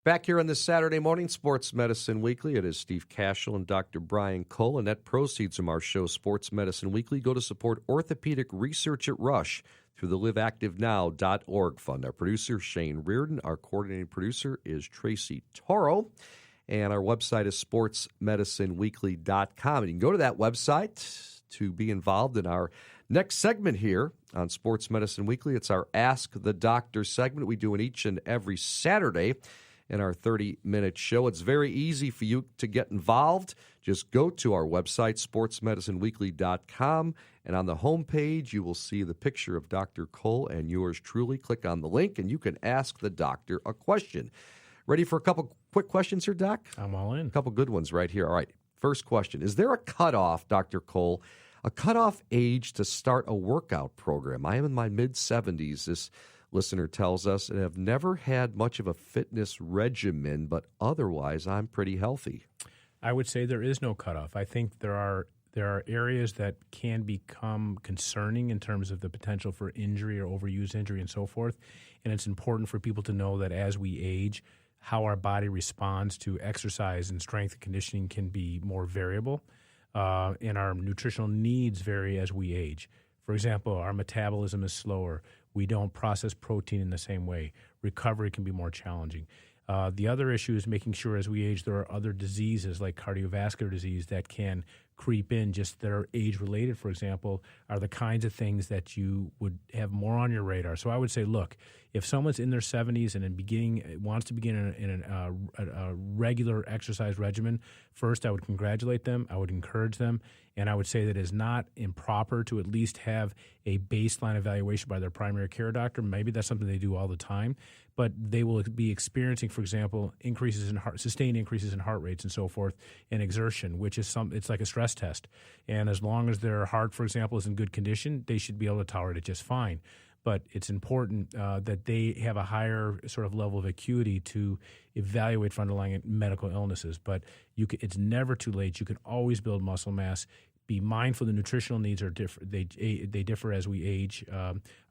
Back here on this Saturday morning, Sports Medicine Weekly. It is Steve Kashul and Dr. Brian Cole, and net proceeds from our show, Sports Medicine Weekly, go to support orthopedic research at Rush through the liveactivenow.org fund. Our producer, Shane Reardon. Our coordinating producer is Tracy Toro. And our website is sportsmedicineweekly.com. And you can go to that website to be involved in our next segment here on Sports Medicine Weekly. It's our Ask the Doctor segment we do in each and every Saturday in our 30-minute show. It's very easy for you to get involved. Just go to our website, sportsmedicineweekly.com, and on the homepage, you will see the picture of Dr. Cole and yours truly. Click on the link, and you can ask the doctor a question. Ready for a couple quick questions here, Doc? I'm all in. A couple good ones right here. All right, first question. Is there a cutoff, Dr. Cole, a cutoff age to start a workout program? I am in my mid-70s, this listener tells us, and have never had much of a fitness regimen, but otherwise I'm pretty healthy. I would say there is no cutoff. I think there are areas that can become concerning in terms of the potential for injury or overuse injury and so forth, and it's important for people to know that as we age, how our body responds to exercise and strength and conditioning can be more variable, and our nutritional needs vary as we age. For example, our metabolism is slower. We don't process protein in the same way. Recovery can be more challenging. The other issue is making sure as we age there are other diseases like cardiovascular disease that can creep in, just that are age-related, for example, are the kinds of things that you would have more on your radar. So I would say, look, if someone's in their 70s and wants to begin in a regular exercise regimen, first I would congratulate them, I would encourage them, and I would say that it is not improper to at least have a baseline evaluation by their primary care doctor. Maybe that's something they do all the time, but they will be experiencing, for example, sustained increases in heart rates and so forth, and exertion, which is it's like a stress test. And as long as their heart, for example, is in good condition, they should be able to tolerate it just fine. But it's important that they have a higher sort of level of acuity to evaluate for underlying medical illnesses. But it's never too late. You can always build muscle mass. Be mindful the nutritional needs are different. They differ as we age.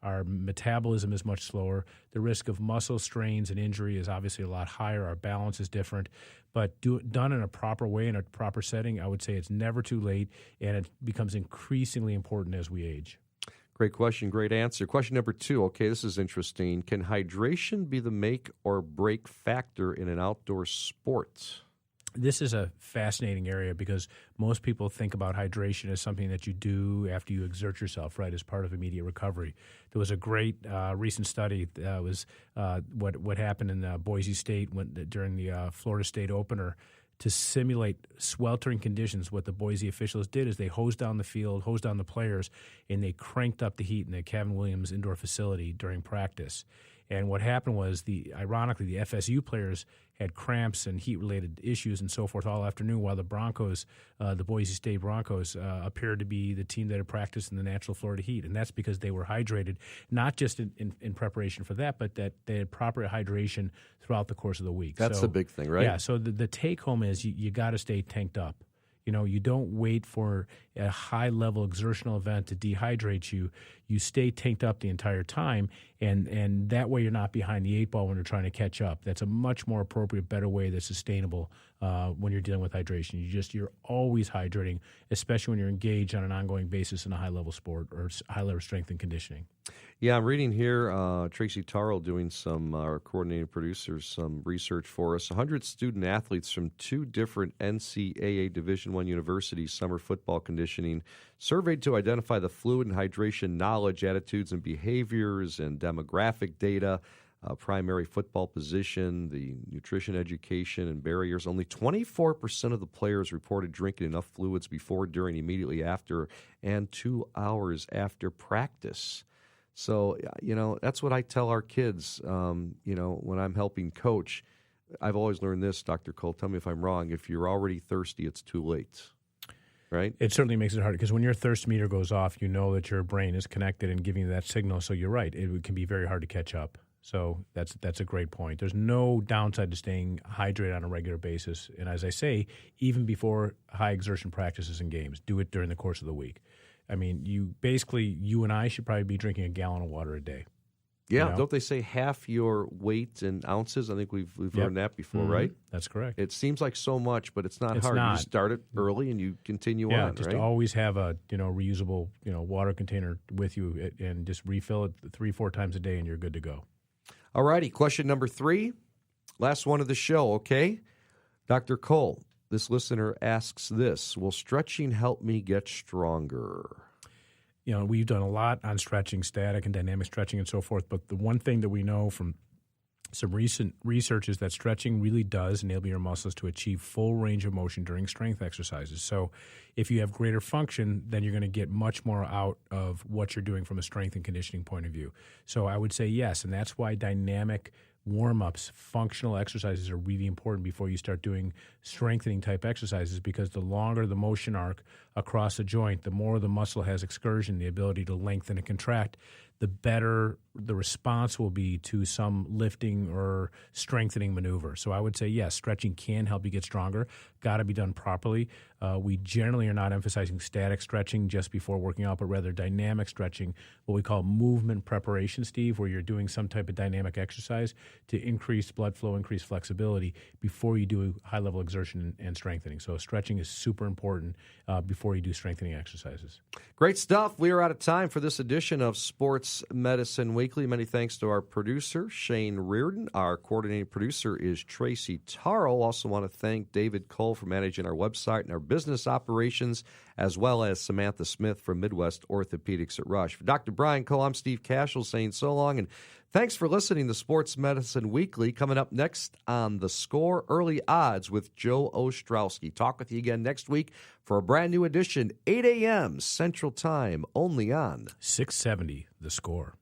Our metabolism is much slower. The risk of muscle strains and injury is obviously a lot higher. Our balance is different. But done in a proper way, in a proper setting, I would say it's never too late, and it becomes increasingly important as we age. Great question, great answer. Question number 2, okay, this is interesting. Can hydration be the make or break factor in an outdoor sport? This is a fascinating area because most people think about hydration as something that you do after you exert yourself, right, as part of immediate recovery. There was a great recent study that was what happened in Boise State during the Florida State opener. To simulate sweltering conditions, what the Boise officials did is they hosed down the field, hosed down the players, and they cranked up the heat in the Kevin Williams indoor facility during practice. And what happened was, ironically, the FSU players had cramps and heat-related issues and so forth all afternoon, while the Broncos, the Boise State Broncos, appeared to be the team that had practiced in the natural Florida heat. And that's because they were hydrated, not just in preparation for that, but that they had proper hydration throughout the course of the week. That's the big thing, right? Yeah, so the take-home is you got to stay tanked up. You know, you don't wait for a high-level exertional event to dehydrate you. You stay tanked up the entire time, and that way you're not behind the 8 ball when you're trying to catch up. That's a much more appropriate, better way that's sustainable when you're dealing with hydration. You're always hydrating, especially when you're engaged on an ongoing basis in a high-level sport or high-level strength and conditioning. Yeah, I'm reading here, Tracy Taro doing our coordinating producer, some research for us. 100 student athletes from 2 different NCAA Division I universities, summer football conditioning, surveyed to identify the fluid and hydration knowledge, attitudes, and behaviors and demographic data, primary football position, the nutrition education, and barriers. Only 24% of the players reported drinking enough fluids before, during, immediately after, and 2 hours after practice. So, that's what I tell our kids, when I'm helping coach. I've always learned this, Dr. Cole, tell me if I'm wrong. If you're already thirsty, it's too late, right? It certainly makes it hard because when your thirst meter goes off, you know that your brain is connected and giving you that signal. So you're right. It can be very hard to catch up. So that's a great point. There's no downside to staying hydrated on a regular basis. And as I say, even before high exertion practices and games, do it during the course of the week. I mean, you and I should probably be drinking a gallon of water a day. Yeah, You know? don't they say half your weight in ounces? I think we've Yep. learned that before, right? That's correct. It seems like so much, but it's not It's hard. You not. just start it early and you continue Yeah, on, just right? always have a reusable water container with you, and just refill it 3-4 times a day, and you're good to go. All righty, question number 3, last one of the show, okay? Dr. Cole, this listener asks this: will stretching help me get stronger? We've done a lot on stretching, static and dynamic stretching and so forth, but the one thing that we know from some recent research is that stretching really does enable your muscles to achieve full range of motion during strength exercises. So if you have greater function, then you're going to get much more out of what you're doing from a strength and conditioning point of view. So I would say yes, and that's why dynamic warm-ups, functional exercises are really important before you start doing strengthening type exercises, because the longer the motion arc across a joint, the more the muscle has excursion, the ability to lengthen and contract, the better the response will be to some lifting or strengthening maneuver. So I would say, yes, stretching can help you get stronger. Got to be done properly. We generally are not emphasizing static stretching just before working out, but rather dynamic stretching, what we call movement preparation, Steve, where you're doing some type of dynamic exercise to increase blood flow, increase flexibility before you do high-level exertion and strengthening. So stretching is super important before you do strengthening exercises. Great stuff. We are out of time for this edition of Sports Medicine Weekly. Many thanks to our producer, Shane Reardon. Our coordinating producer is Tracy Tarl. Also want to thank David Cole for managing our website and our business operations, as well as Samantha Smith from Midwest Orthopedics at Rush. For Dr. Brian Cole, I'm Steve Kashul saying so long, and thanks for listening to Sports Medicine Weekly. Coming up next on The Score, early odds with Joe Ostrowski. Talk with you again next week for a brand new edition, 8 a.m. Central Time, only on 670, The Score.